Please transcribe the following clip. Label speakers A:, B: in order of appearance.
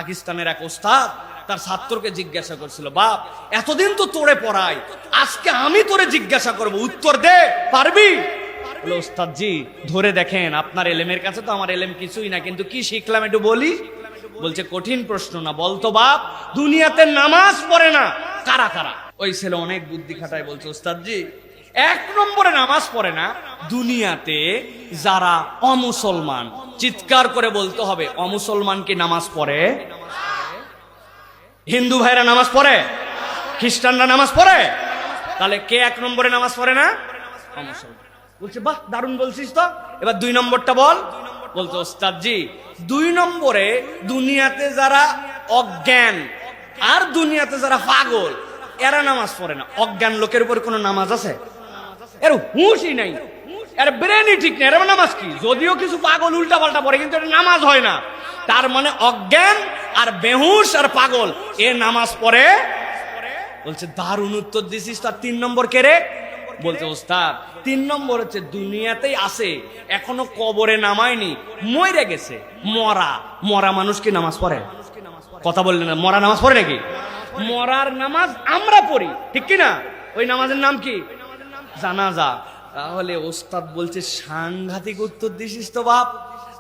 A: পাকিস্তানের এক ওস্তাদ তার ছাত্রকে জিজ্ঞাসা করছিল, বাপ এতদিন তো তোরে পড়াই, আজকে আমি তোরে জিজ্ঞাসা করব, উত্তর দে, পারবি? বলে, ওস্তাদ জি ধরে দেখেন, আপনার এলেমের কাছে তো আমার এলেম কিছুই না, কিন্তু কি শিখলাম একটু বলি। বলছে, কঠিন প্রশ্ন না, বলতো বাপ, দুনিয়াতে নামাজ পড়ে না কারা কারা? ওই ছেলে অনেক বুদ্ধি খাটায় বলছে, ওস্তাদ জি 1 নম্বরে নামাজ পড়ে না দুনিয়াতে যারা অমুসলমান। চিৎকার করে বলতে হবে, অমুসলমান কি নামাজ পড়ে? হিন্দু ভাইরা নামাজ পড়ে, খ্রিস্টানরা নামাজ পড়ে, তাহলে কে 1 নম্বরে নামাজ পড়ে না? অমুসলমান। বলছে, বাহ দারুণ বলছিস তো, এবার 2 নম্বরটা বল। বলতো, ওস্তাদ জি 2 নম্বরে দুনিয়াতে যারা অজ্ঞান আর দুনিয়াতে যারা পাগল এরা নামাজ পড়ে না। অজ্ঞান লোকের উপর কোনো নামাজ আছে? এর হুঁশই নাই, এর ব্রেনই ঠিক নেই, এর নামাজ কি? যদিও কিছু পাগল উল্টা পাল্টা পড়ে, কিন্তু এটা নামাজ হয় না। তার মানে অজ্ঞান আর বেহুশ আর পাগল এ নামাজ পড়ে। বলছে, দারুণ উত্তর দিছিস। তার 3 নম্বর কে রে? বলছে, ওস্তাদ 3 নম্বর হচ্ছে দুনিয়াতেই আছে, এখনো কবরে নামায়নি, মরে গেছে। মরা মরা মানুষ কি নামাজ পড়ে? কথা বললেন না, মরা নামাজ পড়ে নাকি? মরার নামাজ আমরা পড়ি, ঠিক কি না? ওই নামাজের নাম কি? জানাজা। তাহলে ওস্তাদ বলছে, সাংঘাতিক উত্তর দিছিস তো বাপ।